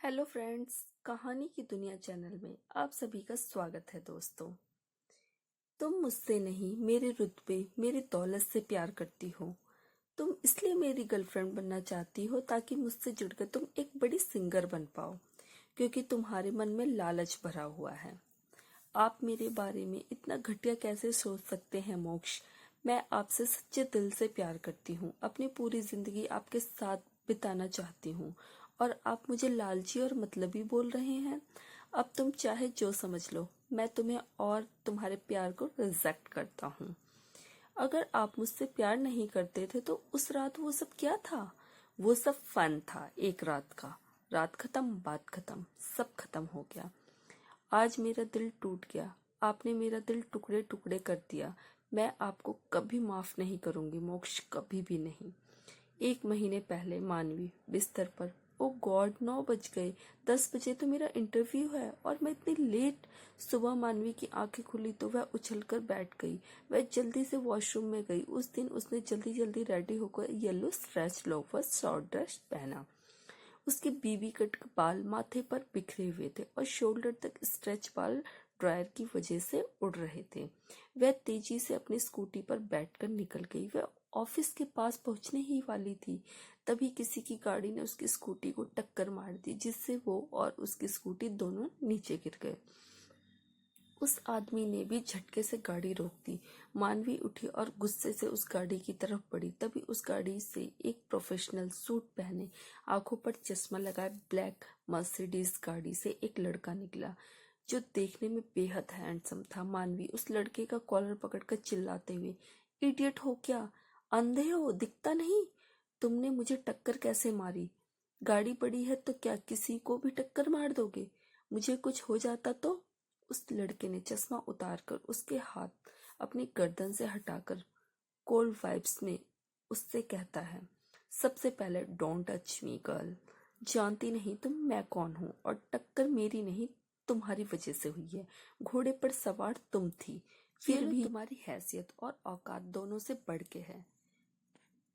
Hello friends, कहानी की दुनिया चैनल में आप सभी का स्वागत है। दोस्तों, तुम मुझसे नहीं, मेरे रुतबे, मेरी दौलत से प्यार करती हो। तुम इसलिए मेरी गर्लफ्रेंड बनना चाहती हो ताकि मुझसे जुड़कर तुम एक बड़ी सिंगर बन पाओ, क्योंकि तुम्हारे मन में लालच भरा हुआ है। आप मेरे बारे में इतना घटिया कैसे सोच सकते हैं मोक्ष? मैं आपसे सच्चे दिल से प्यार करती हूँ, अपनी पूरी जिंदगी आपके साथ बिताना चाहती हूँ, और आप मुझे लालची और मतलबी बोल रहे हैं। अब तुम चाहे जो समझ लो, मैं तुम्हें और तुम्हारे प्यार को रिजेक्ट करता हूँ। अगर आप मुझसे प्यार नहीं करते थे तो उस रात वो सब क्या था? वो सब फन था, एक रात का। रात खत्म, बात खत्म, सब खत्म हो गया। आज मेरा दिल टूट गया, आपने मेरा दिल टुकड़े टुकड़े कर दिया। मैं आपको कभी माफ नहीं करूंगी मोक्ष, कभी भी नहीं। 1 महीने पहले मानवी बिस्तर पर, ओ गॉड, 9 बज गए। 10 बजे तो मेरा इंटरव्यू है और मैं इतनी लेट। सुबह मानवी की आंखें खुली तो वह उछलकर बैठ गई। वह जल्दी से वॉशरूम में गई। उस दिन उसने जल्दी जल्दी रेडी होकर yellow stretch loafer short dress पहना। उसके बीबी कट बाल माथे पर बिखरे हुए थे और शोल्डर तक स्ट्रेच बाल ड्रायर की वजह से उड़ रहे थे। वह तेजी से अपनी स्कूटी पर बैठकर निकल गई। वह ऑफिस के पास पहुंचने ही वाली थी, तभी किसी की गाड़ी ने उसकी स्कूटी को टक्कर मार दी, जिससे वो और उसकी स्कूटी दोनों नीचे गिर गए। उस आदमी ने भी झटके से गाड़ी रोक दी। मानवी उठी और गुस्से से उस गाड़ी की तरफ बढ़ी। तभी उस गाड़ी से एक प्रोफेशनल सूट पहने, आंखों पर चश्मा लगाए ब्लैक मर्सिडीज गाड़ी से एक लड़का निकला, जो देखने में बेहद हैंडसम था। मानवी उस लड़के का कॉलर पकड़कर चिल्लाते हुए, इडियट हो क्या? अंधे हो, दिखता नहीं? तुमने मुझे टक्कर कैसे मारी? गाड़ी पड़ी है तो क्या किसी को भी टक्कर मार दोगे? मुझे कुछ हो जाता तो? उस लड़के ने चश्मा उतारकर उसके हाथ अपनी गर्दन से हटाकर कोल्ड वाइब्स में उससे कहता है, सबसे पहले डोंट टच मी गर्ल। जानती नहीं तुम मैं कौन हूँ, और टक्कर मेरी नहीं, तुम्हारी वजह से हुई है। घोड़े पर सवार तुम थी, फिर भी तुम्हारी हैसियत और औकात दोनों से बढ़ के है।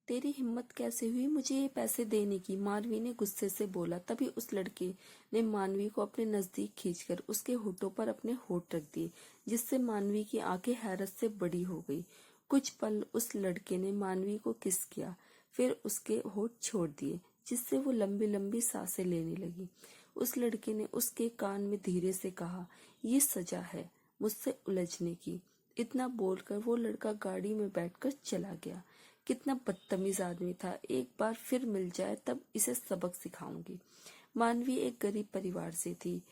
तेरी हिम्मत कैसे हुई मुझे ये पैसे देने की? मानवी ने गुस्से से बोला। तभी उस लड़के ने मानवी को अपने नजदीक खींचकर उसके होठों पर अपने होठ रख दिए, जिससे मानवी की आंखें हैरत से बड़ी हो गई। कुछ पल उस लड़के ने मानवी को किस किया, फिर उसके होठ छोड़ दिए, जिससे वो लंबी लंबी सांसें लेने लगी। उस लड़के ने उसके कान में धीरे से कहा, ये सजा है मुझसे उलझने की। इतना बोलकर वो लड़का गाड़ी में बैठकर चला गया। कितना बदतमीज आदमी था, एक बार फिर मिल जाए तब इसे सबक सिखाऊंगी। मानवी एक गरीब परिवार से थी,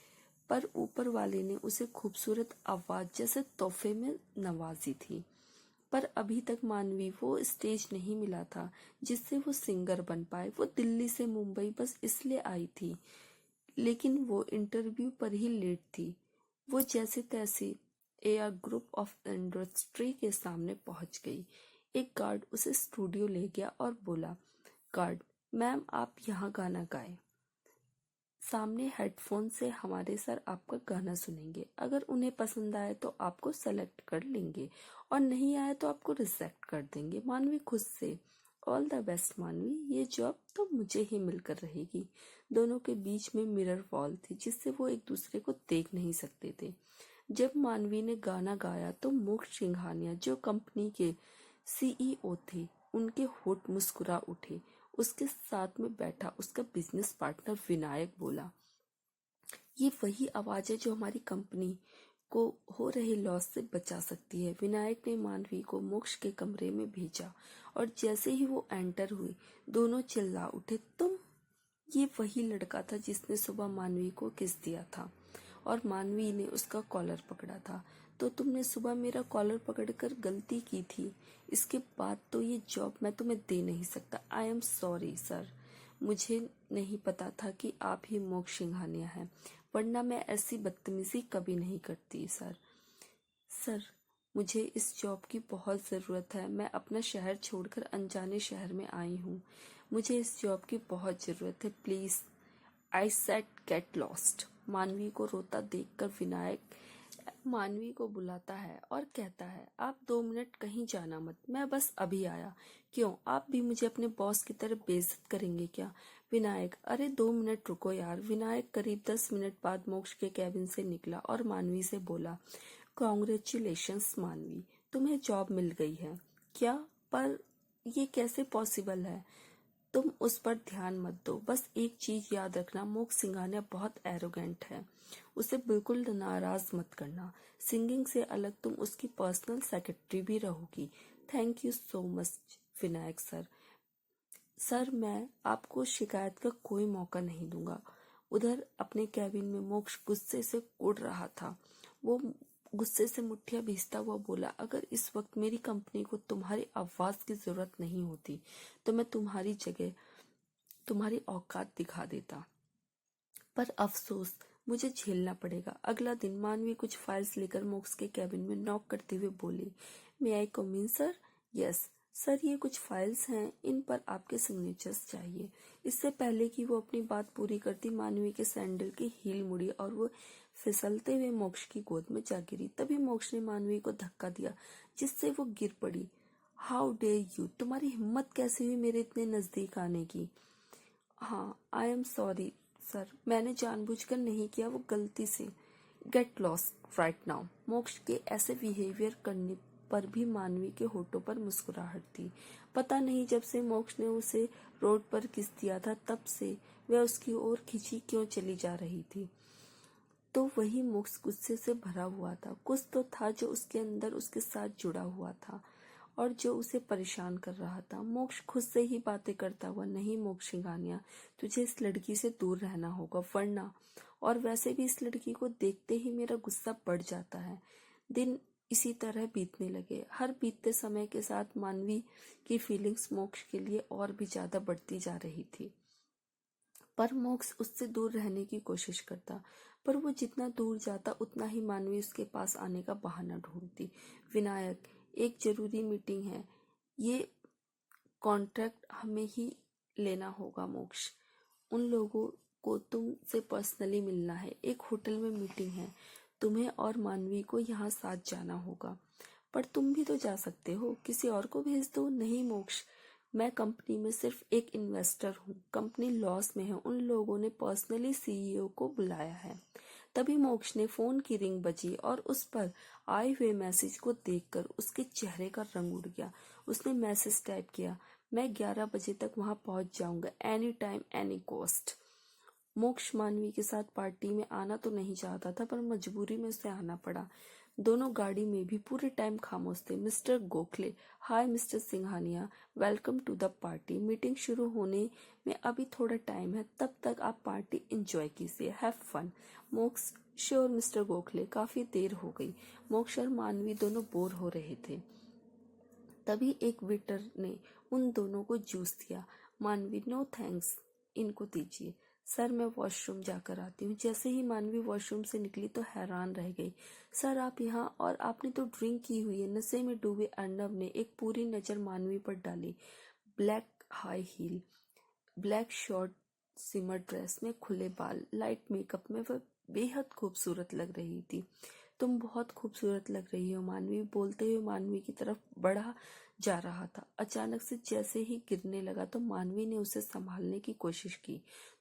पर ऊपर वाले ने उसे खूबसूरत आवाज जैसे तोहफे में नवाजी थी। पर अभी तक मानवी वो स्टेज नहीं मिला था जिससे वो सिंगर बन पाए। वो दिल्ली से मुंबई बस इसलिए आई थी, लेकिन वो इंटरव्यू पर ही लेट थी। वो जैसे तैसे एयर ग्रुप ऑफ इंडस्ट्री के सामने पहुंच गई। एक गार्ड उसे स्टूडियो ले गया और बोला, गार्ड मैम, आप यहाँ गाना गाएं। सामने हेडफोन से हमारे सर आपका गाना सुनेंगे। अगर उन्हें पसंद आए तो आपको सेलेक्ट कर लेंगे, और नहीं आए तो आपको रिजेक्ट कर देंगे। मानवी खुद से, ऑल द बेस्ट मानवी, ये जॉब तो मुझे ही मिलकर रहेगी। दोनों के बीच में मिरर वॉल थी, जिससे वो एक दूसरे को देख नहीं सकते थे। जब मानवी ने गाना गाया तो मोक्ष सिंघानिया, जो कंपनी के सीईओ थे, उनके होठ मुस्कुरा उठे। उसके साथ में बैठा उसका बिजनेस पार्टनर विनायक बोला, ये वही आवाज है जो हमारी कंपनी को हो रहे लॉस से बचा सकती है। विनायक ने मानवी को मोक्ष के कमरे में भेजा, और जैसे ही वो एंटर हुई, दोनों चिल्ला उठे, तुम? ये वही लड़का था जिसने सुबह मानवी को किस दिया था, और मानवी ने उसका कॉलर पकड़ा था। तो तुमने सुबह मेरा कॉलर पकड़कर गलती की थी। इसके बाद तो ये जॉब मैं तुम्हें दे नहीं सकता। आई एम सॉरी सर, मुझे नहीं पता था कि आप ही मोक्ष सिंघानिया हैं, वरना मैं ऐसी बदतमीजी कभी नहीं करती सर। सर, मुझे इस जॉब की बहुत ज़रूरत है। मैं अपना शहर छोड़कर अनजाने शहर में आई हूँ। मुझे इस जॉब की बहुत ज़रूरत है, please. I said get lost. मानवी को रोता देखकर विनायक मानवी को बुलाता है और कहता है, आप 2 मिनट कहीं जाना मत, मैं बस अभी आया। क्यों, आप भी मुझे अपने बॉस की तरह बेइज्जत करेंगे क्या? विनायक, अरे 2 मिनट रुको यार। विनायक करीब 10 मिनट बाद मोक्ष के कैबिन से निकला और मानवी से बोला, कॉन्ग्रेचुलेशंस मानवी, तुम्हें जॉब मिल गई है। क्या? पर ये कैसे पॉसिबल है? तुम उस पर ध्यान मत दो, बस एक चीज याद रखना, मोक्ष सिंघानिया बहुत एरोगेंट है, उसे बिल्कुल नाराज मत करना। सिंगिंग से अलग तुम उसकी पर्सनल सेक्रेटरी भी रहोगी। Thank you so much Vinayak sir. Sir, मैं आपको शिकायत का कोई मौका नहीं दूंगा। उधर अपने कैबिन में मोक्ष गुस्से से उड़ रहा था। वो गुस्से से मुट्ठियां भींचता हुआ बोला, अगर इस वक्त मेरी कंपनी को तुम्हारी आवाज की जरूरत नहीं होती तो मैं तुम्हारी जगह तुम्हारी औकात दिखा देता, पर अफसोस मुझे झेलना पड़ेगा। अगला दिन मानवी कुछ फाइल्स लेकर मोक्स के कैबिन में नॉक करते हुए बोली, मे आई कम इन सर? यस सर, ये कुछ फाइल्स हैं, इन पर आपके सिग्नेचर्स चाहिए। इससे पहले कि वो अपनी बात पूरी करती, मानवी के सैंडल की हील मुड़ी और वो फिसलते हुए मोक्ष की गोद में जा गिरी। तभी मोक्ष ने मानवी को धक्का दिया, जिससे वो गिर पड़ी। हाउ डेयर यू, तुम्हारी हिम्मत कैसे हुई मेरे इतने नजदीक आने की? हाँ, आई एम सॉरी सर, मैंने जानबूझकर नहीं किया, वो गलती से। Get lost right now. मोक्ष के ऐसे बिहेवियर करने पर भी मानवी के होठों पर मुस्कुराहट थी। पता नहीं जब से मोक्ष ने उसे रोड पर किस दिया था, तब से वह उसकी ओर खिंची क्यों चली जा रही थी। तो वही मोक्ष गुस्से से भरा हुआ था। कुछ तो था जो उसके अंदर उसके साथ जुड़ा हुआ था और जो उसे परेशान कर रहा था। मोक्ष खुद से ही बातें करता हुआ, नहीं मोक्ष सिंघानिया, तुझे इस लड़की से दूर रहना होगा, वरना। और वैसे भी इस लड़की को देखते ही मेरा गुस्सा बढ़ जाता है। दिन इसी तरह बीतने लगे। हर बीतते समय के साथ मानवी की फीलिंग्स मोक्ष के लिए और भी ज्यादा बढ़ती जा रही थी। पर मोक्ष उससे दूर रहने की कोशिश करता, पर वो जितना दूर जाता उतना ही मानवी उसके पास आने का बहाना ढूंढती। विनायक, एक जरूरी मीटिंग है, ये कॉन्ट्रैक्ट हमें ही लेना होगा। मोक्ष, उन लोगों को तुमसे पर्सनली मिलना है, एक होटल में मीटिंग है, तुम्हें और मानवी को यहाँ साथ जाना होगा। पर तुम भी तो जा सकते हो, किसी और को भेज दो। नहीं मोक्ष, मैं कंपनी में सिर्फ एक इन्वेस्टर हूँ, कंपनी लॉस में है, उन लोगों ने पर्सनली सीईओ को बुलाया है। तभी मोक्ष ने फोन की रिंग बजी और उस पर आए हुए मैसेज को देखकर उसके चेहरे का रंग उड़ गया। उसने मैसेज टाइप किया, मैं 11 बजे तक वहां पहुंच जाऊंगा, एनी टाइम एनी कॉस्ट। मोक्ष मानवी के साथ पार्टी में आना तो नहीं चाहता था, पर मजबूरी में उसे आना पड़ा। दोनों गाड़ी में भी पूरे टाइम खामोश थे। Mister Gokhale, hi mister Singhania, welcome to the party. Meeting शुरू होने में अभी थोड़ा टाइम है, तब तक आप पार्टी एंजॉय कीजिए, हैव फन। मोक्ष, श्योर मिस्टर गोखले, काफी देर हो गई। मोक्ष और मानवी दोनों बोर हो रहे थे। तभी एक वेटर ने उन दोनों को जूस दिया। मानवी, नो थैंक्स, इनको दीजिए। सर, मैं वॉशरूम जाकर आती हूँ। जैसे ही मानवी वॉशरूम से निकली तो हैरान रह गई। सर, आप यहाँ? और आपने तो ड्रिंक की हुई है। नशे में डूबे अर्नब ने एक पूरी नजर मानवी पर डाली। Black high heel, black short, shimmer dress में खुले बाल, लाइट मेकअप में वह बेहद खूबसूरत लग रही थी। तुम बहुत खूबसूरत लग रही हो, मानवी बोलते हुए मानवी की तरफ बढ़ा जा रहा था। अचानक से जैसे ही गिरने लगा तो मानवी ने उसे संभालने की कोशिश की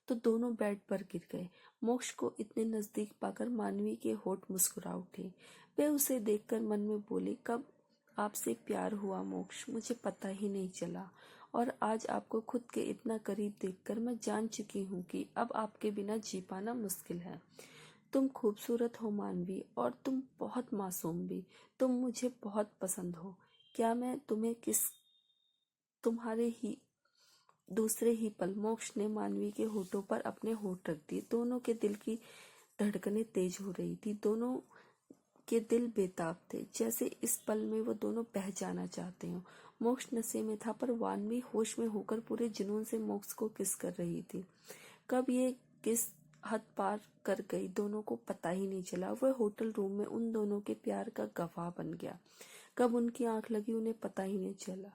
तो दोनों बेड पर गिर गए। मोक्ष को इतने नजदीक पाकर मानवी के होठ मुस्कुरा उठे। वे उसे देखकर मन में बोली, कब आपसे प्यार हुआ मोक्ष, मुझे पता ही नहीं चला। और आज आपको खुद के इतना करीब देखकर मैं जान चुकी हूँ कि अब आपके बिना जी पाना मुश्किल है। तुम खूबसूरत हो मानवी, और तुम बहुत मासूम भी। तुम मुझे बहुत पसंद हो। क्या मैं तुम्हें किस तुम्हारे ही दूसरे ही पल मोक्ष ने मानवी के होठों पर अपने होठ रख दिए। दोनों के दिल की धड़कनें तेज हो रही थी। दोनों के दिल बेताब थे, जैसे इस पल में वो दोनों बह जाना चाहते हो। मोक्ष नशे में था, पर मानवी होश में होकर पूरे जुनून से मोक्ष को किस कर रही थी। कब ये किस हद पार कर गई, दोनों को पता ही नहीं चला। वह होटल रूम में उन दोनों के प्यार का गवाह बन गया। कब उनकी आंख लगी, उन्हें पता ही नहीं चला।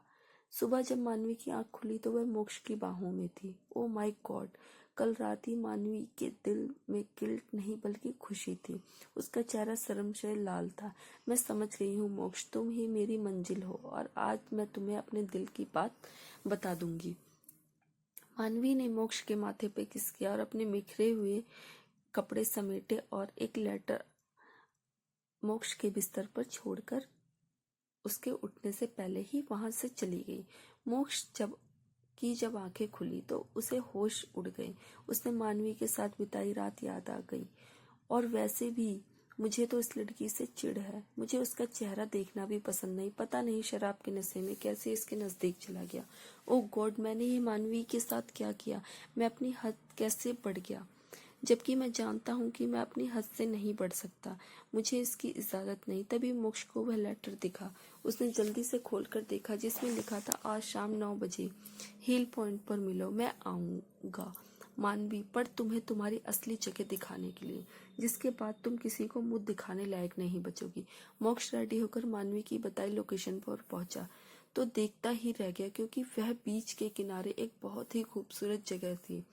सुबह जब मानवी की आंख खुली तो वह मोक्ष की बाहों में थी। ओ माय गॉड, कल रात ही मानवी के दिल में गिल्ट नहीं बल्कि खुशी थी। उसका चेहरा शर्म से लाल था। मैं समझ गई हूँ मोक्ष, तुम ही मेरी मंजिल हो और आज मैं तुम्हें अपने दिल की बात बता दूंगी। मानवी ने मोक्ष के माथे पे किस किया और अपने बिखरे हुए कपड़े समेटे और एक लेटर मोक्ष के बिस्तर पर छोड़कर उसके उठने से पहले ही वहां से चली गई। मोक्ष जब आंखें खुली तो उसे होश उड़ गए। उसने मानवी के साथ बिताई रात याद आ गई। और वैसे भी मुझे तो इस लड़की से चिढ़ है। मुझे उसका चेहरा देखना भी पसंद नहीं। पता नहीं शराब के नशे में कैसे इसके नजदीक चला गया। ओह गॉड, मैंने ये मानवी के साथ क्या किया? मैं अपनी हद कैसे बढ़ गया, जबकि मैं जानता हूँ कि मैं अपनी हद से नहीं बढ़ सकता। मुझे इसकी इजाजत नहीं। तभी मोक्ष को वह लेटर दिखा। उसने जल्दी से खोलकर देखा जिसमें लिखा था, आज शाम 9 बजे हिल पॉइंट पर मिलो, मैं आऊंगा मानवी, पर तुम्हें तुम्हारी असली जगह दिखाने के लिए, जिसके बाद तुम किसी को मुंह दिखाने लायक नहीं बचोगी। मोक्ष रेडी होकर मानवी की बताई लोकेशन पर पहुंचा तो देखता ही रह गया, क्योंकि वह बीच के किनारे एक बहुत ही खूबसूरत जगह थी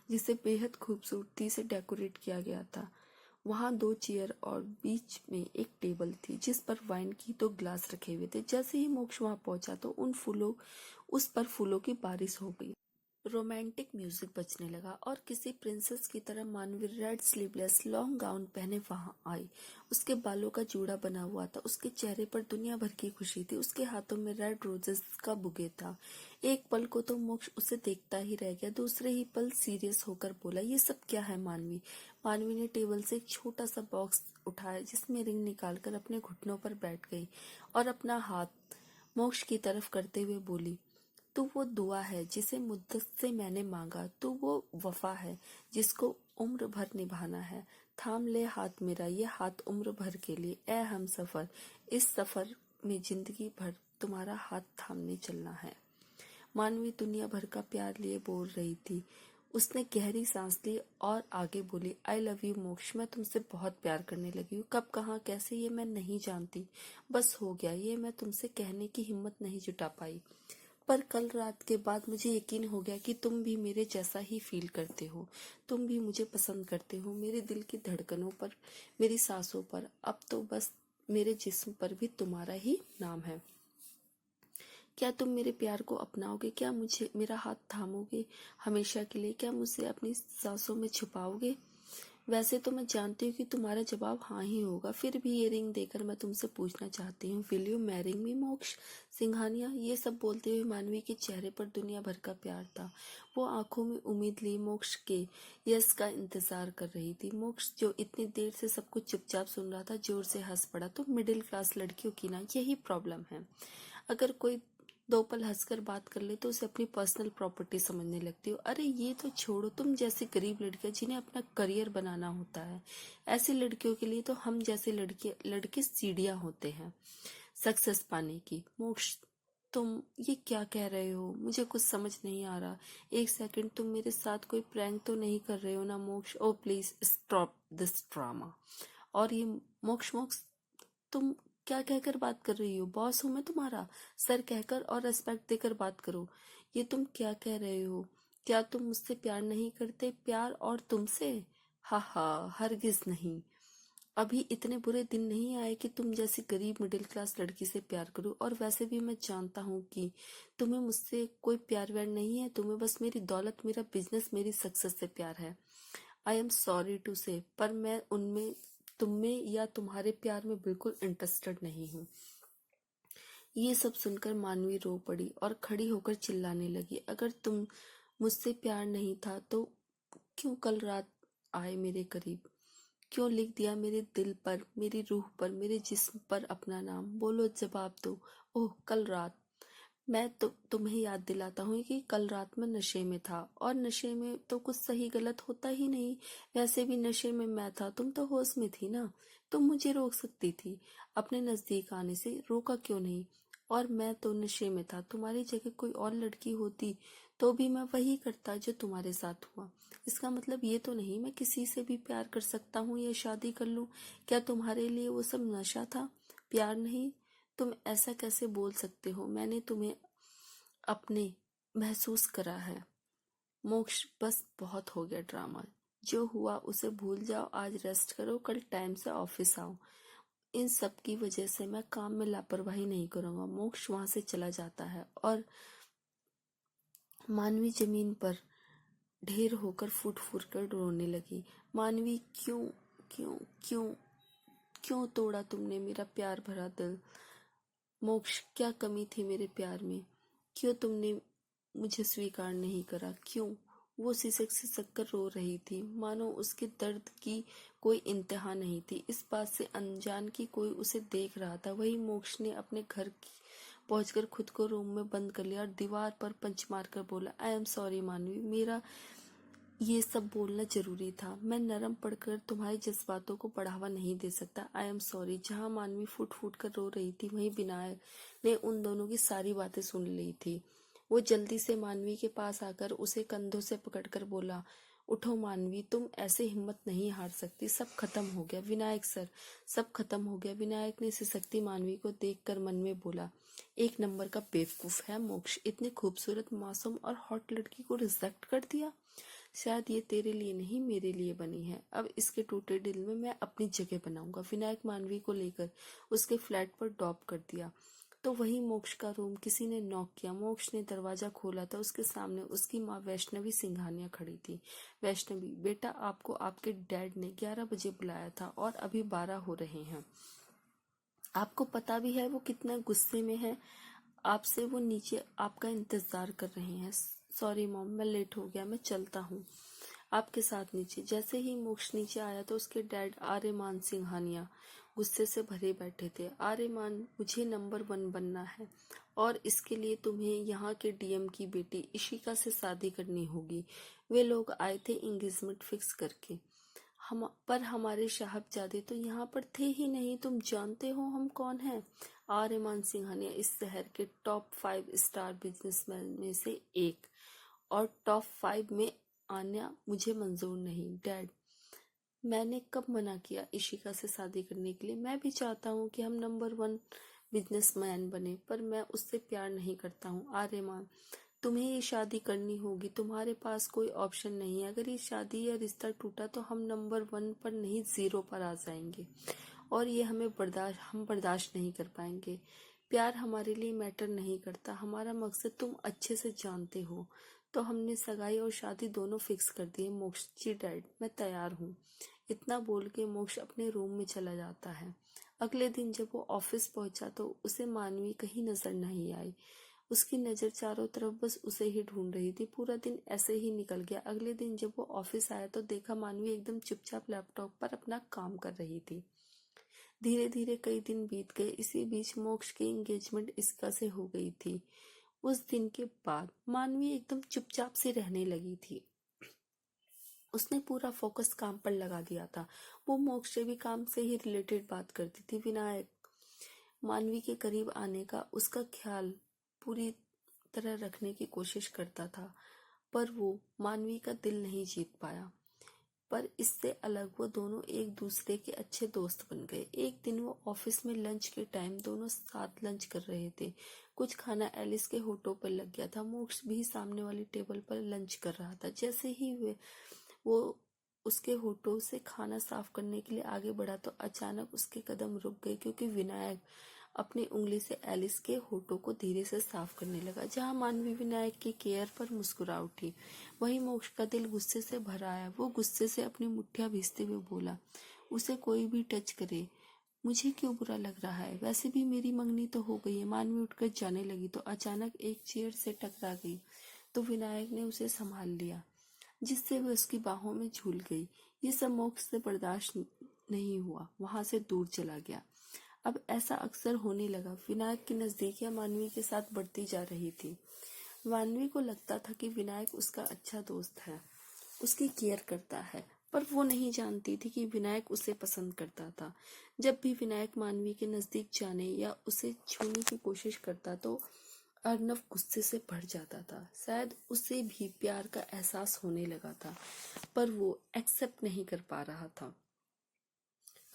जिसे बेहद खूबसूरती से डेकोरेट किया गया था। वहां 2 चेयर और बीच में एक टेबल थी जिस पर वाइन की 2 ग्लास रखे हुए थे। जैसे ही मोक्ष वहां पहुंचा तो उस पर फूलों की बारिश हो गई। रोमांटिक म्यूजिक बजने लगा और किसी प्रिंसेस की तरह मानवी रेड स्लीवलेस लॉन्ग गाउन पहने वहां आई। उसके बालों का जूड़ा बना हुआ था। उसके चेहरे पर दुनिया भर की खुशी थी। उसके हाथों में रेड रोजेस का बुके था। एक पल को तो मोक्ष उसे देखता ही रह गया। दूसरे ही पल सीरियस होकर बोला, ये सब क्या है मानवी? मानवी ने टेबल से एक छोटा सा बॉक्स उठाया जिसमें रिंग निकालकर अपने घुटनों पर बैठ गई और अपना हाथ मोक्ष की तरफ करते हुए बोली, तू वो दुआ है जिसे मुद्दत से मैंने मांगा। तू वो वफा है जिसको उम्र भर निभाना है। थाम ले हाथ मेरा, ये हाथ उम्र भर के लिए। ए हम सफर, इस सफर में जिंदगी भर तुम्हारा हाथ थामने चलना है। मानवी दुनिया भर का प्यार लिए बोल रही थी। उसने गहरी सांस ली और आगे बोली, आई लव यू मोक्ष, मैं तुमसे बहुत प्यार करने लगी हूँ। कब, कहाँ, कैसे ये मैं नहीं जानती। बस हो गया, ये मैं तुमसे कहने की हिम्मत नहीं जुटा पाई। पर कल रात के बाद मुझे यकीन हो गया कि तुम भी मेरे जैसा ही फील करते हो। तुम भी मुझे पसंद करते हो। मेरे दिल की धड़कनों पर, मेरी सांसों पर, अब तो बस मेरे जिस्म पर भी तुम्हारा ही नाम है। क्या तुम मेरे प्यार को अपनाओगे? क्या मुझे मेरा हाथ थामोगे हमेशा के लिए? क्या मुझसे अपनी सांसों में छुपाओगे? वैसे तो मैं जानती हूँ कि तुम्हारा जवाब हाँ ही होगा, फिर भी ये रिंग देकर मैं तुमसे पूछना चाहती हूँ, विल यू मैरी मी मोक्ष सिंघानिया? ये सब बोलते हुए मानवी के चेहरे पर दुनिया भर का प्यार था। वो आंखों में उम्मीद लिए मोक्ष के यस का इंतजार कर रही थी। मोक्ष जो इतनी देर से सब कुछ चुपचाप सुन रहा था जोर से हंस पड़ा। तो मिडिल क्लास लड़कियों की ना यही प्रॉब्लम है। अगर कोई 2 पल हंसकर बात कर ले तो उसे अपनी पर्सनल प्रॉपर्टी समझने लगती हो। अरे ये तो छोड़ो, तुम जैसी गरीब लड़कियां जिन्हें अपना करियर बनाना होता है, ऐसी लड़कियों के लिए तो हम जैसे लड़के सीढ़ियां होते हैं सक्सेस पाने की। मोक्ष, तुम ये क्या कह रहे हो? मुझे कुछ समझ नहीं आ रहा। एक सेकंड, तुम मेरे साथ कोई प्रैंक तो नहीं कर रहे हो ना मोक्ष? ओ प्लीज स्टॉप दिस ड्रामा। और ये मोक्ष मोक्ष, तुम क्या कहकर बात कर रही हो? बॉस हूं मैं तुम्हारा? सर कहकर और रेस्पेक्ट देकर बात करो। ये तुम क्या कह रहे हो? क्या तुम मुझसे प्यार नहीं करते? प्यार और तुमसे? हा हा, हरगिज नहीं। अभी इतने बुरे दिन नहीं आए कि तुम जैसी गरीब मिडिल क्लास लड़की से प्यार करूं। और वैसे भी मैं जानता हूं कि तुम्हें मुझसे कोई प्यार व्यार नहीं है। तुम्हें बस मेरी दौलत, मेरा बिजनेस, मेरी सक्सेस से प्यार है। आई एम सॉरी टू से, पर मैं उनमें, तुम में या तुम्हारे प्यार में बिल्कुल इंटरेस्टेड नहीं हूँ। ये सब सुनकर मानवी रो पड़ी और खड़ी होकर चिल्लाने लगी, अगर तुम मुझसे प्यार नहीं था तो क्यों कल रात आए मेरे करीब? क्यों लिख दिया मेरे दिल पर, मेरी रूह पर, मेरे जिस्म पर अपना नाम? बोलो, जवाब दो। ओह कल रात, मैं तो तुम्हें याद दिलाता हूँ कि कल रात में नशे में था, और नशे में तो कुछ सही गलत होता ही नहीं। वैसे भी नशे में मैं था, तुम तो होश में थी ना। तुम मुझे रोक सकती थी अपने नजदीक आने से, रोका क्यों नहीं? और मैं तो नशे में था। तुम्हारी जगह कोई और लड़की होती तो भी मैं वही करता जो तुम्हारे साथ हुआ। इसका मतलब ये तो नहीं मैं किसी से भी प्यार कर सकता हूँ या शादी कर लूँ। क्या तुम्हारे लिए वो सब नशा था, प्यार नहीं? तुम ऐसा कैसे बोल सकते हो? मैंने तुम्हें अपने महसूस करा है। मोक्ष, बस बहुत हो गया ड्रामा। जो हुआ उसे भूल जाओ, आज रेस्ट करो, कल टाइम से ऑफिस आओ। इन सब की वजह से मैं काम में लापरवाही नहीं करूंगा। मोक्ष वहां से चला जाता है और मानवी जमीन पर ढेर होकर फूट फूट कर रोने लगी। मानवी, क्यों क्यों क्यों क्यों तोड़ा तुमने मेरा प्यार भरा दिल? मोक्ष, क्या कमी थी मेरे प्यार में? क्यों तुमने मुझे स्वीकार नहीं करा? क्यों? वो सिसक सिसक कर रो रही थी, मानो उसके दर्द की कोई इंतहा नहीं थी। इस बात से अनजान कि कोई उसे देख रहा था। वही मोक्ष ने अपने घर पहुंचकर खुद को रूम में बंद कर लिया और दीवार पर पंच मारकर बोला, आई एम सॉरी मानवी, मेरा ये सब बोलना जरूरी था। मैं नरम पड़कर तुम्हारे जज्बातों को बढ़ावा नहीं दे सकता। I am sorry. जहां मानवी फूट फूट कर रो रही थी, वहीं विनायक ने उन दोनों की सारी बातें सुन ली थी। वो जल्दी से मानवी के पास आकर उसे कंधों से पकड़कर बोला, उठो मानवी, तुम ऐसे हिम्मत नहीं हार सकती। सब खत्म हो गया विनायक सर, सब खत्म हो गया। विनायक ने सिसकती मानवी को देखकर मन में बोला, एक नंबर का बेवकूफ है मोक्ष, इतनी खूबसूरत, मासूम और हॉट लड़की को रिजेक्ट कर दिया। शायद ये तेरे लिए नहीं, मेरे लिए बनी है। अब इसके टूटे दिल में मैं अपनी जगह बनाऊंगा। विनायक मानवी को लेकर उसके फ्लैट पर ड्रॉप कर दिया तो वही मोक्ष का रूम किसी ने नॉक किया। मोक्ष ने दरवाजा खोला तो उसके सामने उसकी माँ वैष्णवी सिंघानिया खड़ी थी। वैष्णवी, बेटा, आपको आपके डैड ने 11 बजे बुलाया था और अभी 12 हो रहे हैं। आपको पता भी है वो कितना गुस्से में है आपसे। वो नीचे आपका इंतजार कर रहे हैं। सॉरी मॉम, मैं लेट हो गया, मैं चलता हूँ आपके साथ नीचे। जैसे ही मोक्ष नीचे आया तो उसके डैड आर्यमान सिंघानिया गुस्से से भरे बैठे थे। आर्यमान, मुझे नंबर 1 बनना है और इसके लिए तुम्हें यहाँ के डीएम की बेटी इशिका से शादी करनी होगी। वे लोग आए थे एंगेजमेंट फिक्स करके, पर हमारे साहबजादे तो यहाँ पर थे ही नहीं। तुम जानते हो हम कौन हैं? आर्यमान सिंघानिया इस शहर के टॉप 5 स्टार बिजनेसमैन में से एक, और टॉप 5 में आना मुझे मंजूर नहीं। डैड, मैंने कब मना किया इशिका से शादी करने के लिए? मैं भी चाहता हूँ कि हम नंबर 1 बिजनेसमैन बने, पर मैं उससे प्यार नहीं करता हूँ। आर्यमान, तुम्हें ये शादी करनी होगी, तुम्हारे पास कोई ऑप्शन नहीं है। अगर ये शादी या रिश्ता टूटा तो हम नंबर 1 पर नहीं 0 पर आ जाएंगे और ये हम बर्दाश्त नहीं कर पाएंगे। प्यार हमारे लिए मैटर नहीं करता, हमारा मकसद तुम अच्छे से जानते हो। तो हमने सगाई और शादी दोनों फिक्स कर दिए। मोक्ष जी, डैड मैं तैयार हूँ। इतना बोल के मोक्ष अपने रूम में चला जाता है। अगले दिन जब वो ऑफिस पहुंचा तो उसे मानवी कहीं नजर नहीं आई। उसकी नजर चारों तरफ बस उसे ही ढूंढ रही थी। पूरा दिन ऐसे ही निकल गया। अगले दिन जब वो ऑफिस आया तो देखा मानवी एकदम चुपचाप लैपटॉप पर अपना काम कर रही थी। धीरे धीरे कई दिन बीत गए। इसी बीच मोक्ष की एंगेजमेंट इसका से हो गई थी। उस दिन के बाद मानवी एकदम चुपचाप से रहने लगी थी। उसने पूरा फोकस काम पर लगा दिया था। वो मोक्ष से भी काम से ही रिलेटेड बात करती थी। विनायक मानवी के करीब आने का उसका ख्याल पूरी तरह रखने की कोशिश करता था, पर वो मानवी का दिल नहीं जीत पाया। पर इससे अलग वो दोनों एक दूसरे के अच्छे दोस्त बन गए। एक दिन वो ऑफिस में लंच के टाइम दोनों साथ लंच कर रहे थे। कुछ खाना एलिस के होठों पर लग गया था। मोक्ष भी सामने वाली टेबल पर लंच कर रहा था। जैसे ही वो उसके होठों से खाना साफ करने के लिए आगे बढ़ा तो अचानक उसके कदम रुक गए, क्योंकि विनायक अपनी उंगली से एलिस के होठों को धीरे से साफ करने लगा। जहां मानवी विनायक की केयर पर मुस्कुरा उठी, वहीं मोक्ष का दिल गुस्से से भरा आया। वो गुस्से से अपनी मुट्ठियां भींचते हुए बोला, उसे कोई भी टच करे मुझे क्यों बुरा लग रहा है? वैसे भी मेरी मंगनी तो हो गई है। मानवी उठकर जाने लगी तो अचानक एक चेयर से टकरा गई तो विनायक ने उसे संभाल लिया, जिससे वह उसकी बाहों में झूल गई। ये सब मोक्ष से बर्दाश्त नहीं हुआ, वहां से दूर चला गया। अब ऐसा अक्सर होने लगा। विनायक की नजदीकियां मानवी के साथ बढ़ती जा रही थी। मानवी को लगता था कि विनायक उसका अच्छा दोस्त है, उसकी केयर करता है, पर वो नहीं जानती थी कि विनायक उसे पसंद करता था। जब भी विनायक मानवी के नजदीक जाने या उसे छूने की कोशिश करता तो अर्नव गुस्से से भर जाता था। शायद उसे भी प्यार का एहसास होने लगा था, पर वो एक्सेप्ट नहीं कर पा रहा था।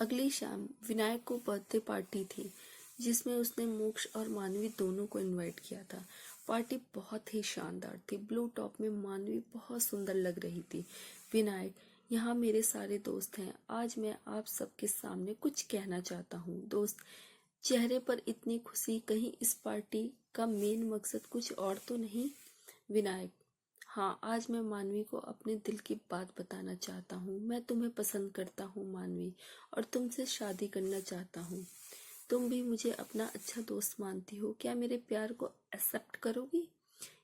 अगली शाम विनायक को बर्थडे पार्टी थी, जिसमें उसने मोक्ष और मानवी दोनों को इनवाइट किया था। पार्टी बहुत ही शानदार थी। ब्लू टॉप में मानवी बहुत सुंदर लग रही थी। विनायक, यहाँ मेरे सारे दोस्त हैं। आज मैं आप सबके सामने कुछ कहना चाहता हूँ। दोस्त, चेहरे पर इतनी खुशी, कहीं इस पार्टी का मेन मकसद कुछ और तो नहीं? विनायक, हाँ, आज मैं मानवी को अपने दिल की बात बताना चाहता हूँ। मैं तुम्हें पसंद करता हूँ मानवी, और तुमसे शादी करना चाहता हूँ। तुम भी मुझे अपना अच्छा दोस्त मानती हो, क्या मेरे प्यार को एक्सेप्ट करोगी?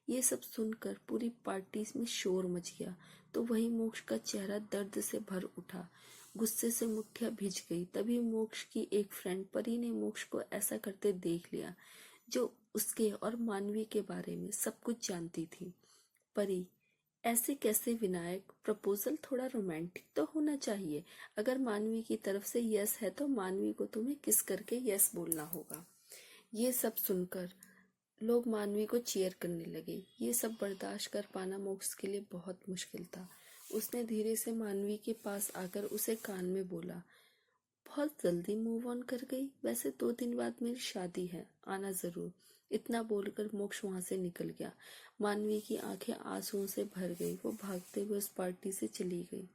ये सब सुनकर पूरी पार्टी में शोर मच गया। तो वही मोक्ष का चेहरा दर्द से भर उठा, गुस्से से मुठ्ठियां भिज गई। तभी मोक्ष की एक फ्रेंड परी ने मोक्ष को ऐसा करते देख लिया, जो उसके और मानवी के बारे में सब कुछ जानती थी। परी, ऐसे कैसे विनायक? प्रपोजल थोड़ा रोमांटिक तो होना चाहिए। अगर मानवी की तरफ से यस है तो मानवी को तुम्हें किस करके यस बोलना होगा। ये सब सुनकर लोग मानवी को चीयर करने लगे। ये सब बर्दाश्त कर पाना मोक्ष के लिए बहुत मुश्किल था। उसने धीरे से मानवी के पास आकर उसे कान में बोला, बहुत जल्दी मूव ऑन कर गई। वैसे 2 दिन बाद मेरी शादी है, आना जरूर। इतना बोलकर मोक्ष वहां से निकल गया। मानवी की आंखें आंसुओं से भर गई। वो भागते हुए उस पार्टी से चली गई।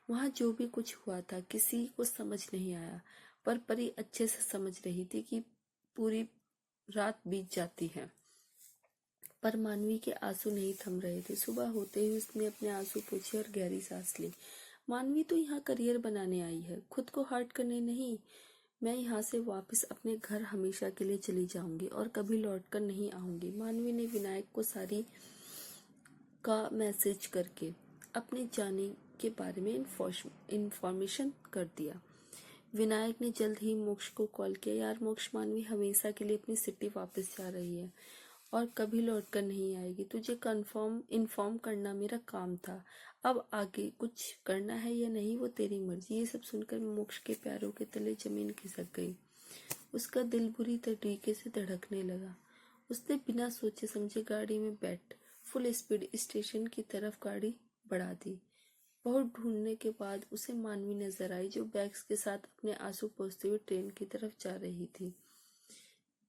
वहां जो भी कुछ हुआ था किसी को समझ नहीं आया, पर परी अच्छे से समझ रही थी कि पूरी रात बीत जाती है, पर मानवी के आंसू नहीं थम रहे थे। सुबह होते ही उसने अपने आंसू पोंछे और गहरी सांस ली। मानवी तो यहाँ करियर बनाने आई है, खुद को हर्ट करने नहीं। मैं यहाँ से वापस अपने घर हमेशा के लिए चली जाऊंगी और कभी लौट कर नहीं आऊंगी। मानवी ने विनायक को सारी का मैसेज करके अपने जाने के बारे में इंफॉर्मेशन कर दिया। विनायक ने जल्द ही मोक्ष को कॉल किया, यार मोक्ष, मानवी हमेशा के लिए अपनी सिटी वापस जा रही है और कभी लौट कर नहीं आएगी। तुझे कंफर्म इन्फॉर्म करना मेरा काम था। अब आगे कुछ करना है या नहीं वो तेरी मर्जी। ये सब सुनकर मोक्ष के पैरों के तले जमीन खिसक गई। उसका दिल बुरी तरीके से धड़कने लगा। उसने बिना सोचे समझे गाड़ी में बैठ फुल स्पीड स्टेशन की तरफ गाड़ी बढ़ा दी। बहुत ढूंढने के बाद उसे मानवी नजर आई, जो बैग्स के साथ अपने आंसू पोंछते हुए ट्रेन की तरफ जा रही थी।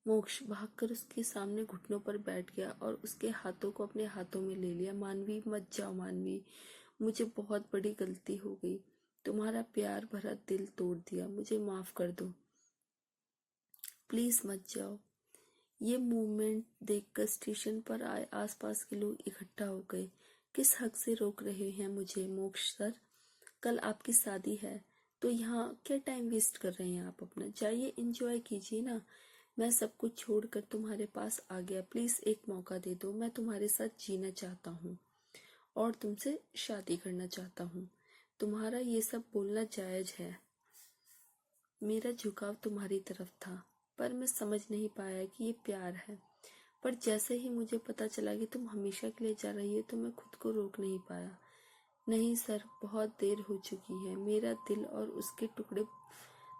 मोक्ष भागकर उसके सामने घुटनों पर बैठ गया और उसके हाथों को अपने हाथों में ले लिया। मानवी, मत जाओ मानवी, मुझे बहुत बड़ी गलती हो गई। तुम्हारा प्यार भरा दिल तोड़ दिया, मुझे माफ कर दो। प्लीज मत जाओ। ये मूवमेंट देखकर स्टेशन पर आए आसपास के लोग इकट्ठा हो गए। किस हक से रोक रहे हैं मुझे मोक्ष सर? कल आपकी शादी है, तो यहाँ क्या टाइम वेस्ट कर रहे हैं आप अपना? जाइए, एंजॉय कीजिए ना। मैं सब कुछ छोड़कर तुम्हारे पास आ गया। प्लीज एक मौका दे दो। मैं तुम्हारे साथ जीना चाहता हूँ और तुमसे शादी करना चाहता हूँ। तुम्हारा ये सब बोलना जायज है। मेरा झुकाव तुम्हारी तरफ था, पर मैं समझ नहीं पाया कि ये प्यार है। पर जैसे ही मुझे पता चला कि तुम हमेशा के लिए जा रही हो, तो मैं खुद को रोक नहीं पाया। नहीं सर, बहुत देर हो चुकी है। मेरा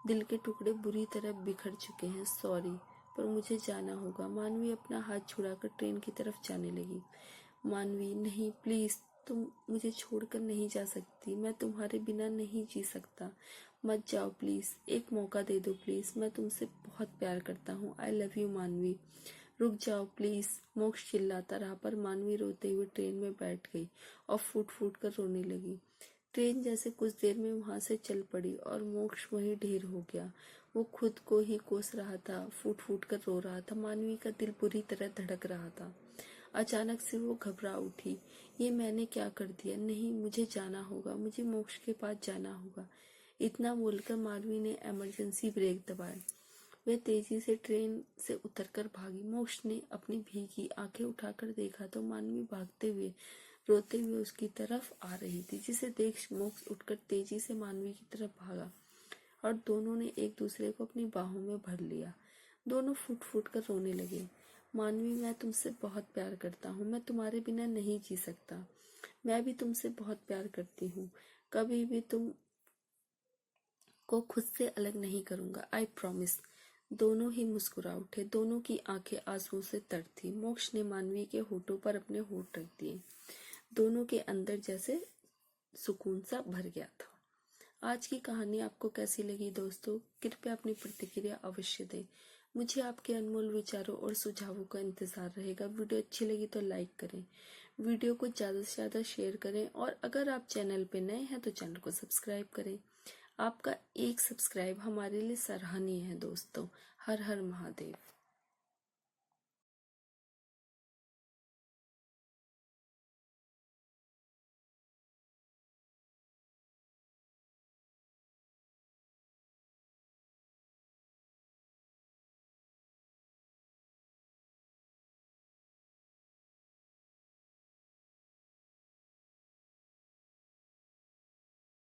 दिल के टुकड़े बुरी तरह बिखर चुके हैं। सॉरी, पर मुझे जाना होगा। मानवी अपना हाथ छुड़ाकर ट्रेन की तरफ जाने लगी। मानवी, नहीं प्लीज, तुम मुझे छोड़कर नहीं जा सकती। मैं तुम्हारे बिना नहीं जी सकता। मत जाओ प्लीज, एक मौका दे दो प्लीज। मैं तुमसे बहुत प्यार करता हूँ। आई लव यू मानवी। रुक जाओ प्लीज, मोक्ष चिल्लाता रहा, पर मानवी रोते हुए ट्रेन में बैठ गई और फूट फूट कर रोने लगी। ट्रेन जैसे कुछ देर में वहां से चल पड़ी और मोक्ष वहीं ढेर हो गया। वो खुद को ही कोस रहा था, फूट फूट कर रो रहा था। मानवी का दिल बुरी तरह धड़क रहा था। अचानक से वो घबरा उठी। ये मैंने क्या कर दिया? नहीं, मुझे जाना होगा, मुझे मोक्ष के पास जाना होगा। इतना बोलकर मानवी ने इमरजेंसी ब्रेक दबाया। वह तेजी से ट्रेन से उतरकर भागी। मोक्ष ने अपनी भीगी आंखें उठाकर देखा तो मानवी भागते हुए रोते हुए उसकी तरफ आ रही थी, जिसे देख मोक्ष उठकर तेजी से मानवी की तरफ भागा और दोनों ने एक दूसरे को अपनी बाहों में भर लिया। दोनों फूट फूट कर रोने लगे। मानवी, मैं तुमसे बहुत प्यार करता हूँ। मैं तुम्हारे बिना नहीं जी सकता। मैं भी तुमसे बहुत प्यार करती हूँ। कभी भी तुम को खुद से अलग नहीं करूंगा, आई प्रॉमिस। दोनों ही मुस्कुरा उठे। दोनों की आंखें आंसुओं से तर थी। मोक्ष ने मानवी के होठों पर अपने होठ रख दिए। दोनों के अंदर जैसे सुकून सा भर गया था। आज की कहानी आपको कैसी लगी दोस्तों? कृपया अपनी प्रतिक्रिया अवश्य दें। मुझे आपके अनमोल विचारों और सुझावों का इंतज़ार रहेगा। वीडियो अच्छी लगी तो लाइक करें, वीडियो को ज़्यादा से ज़्यादा शेयर करें और अगर आप चैनल पे नए हैं तो चैनल को सब्सक्राइब करें। आपका एक सब्सक्राइब हमारे लिए सराहनीय है दोस्तों। हर हर महादेव।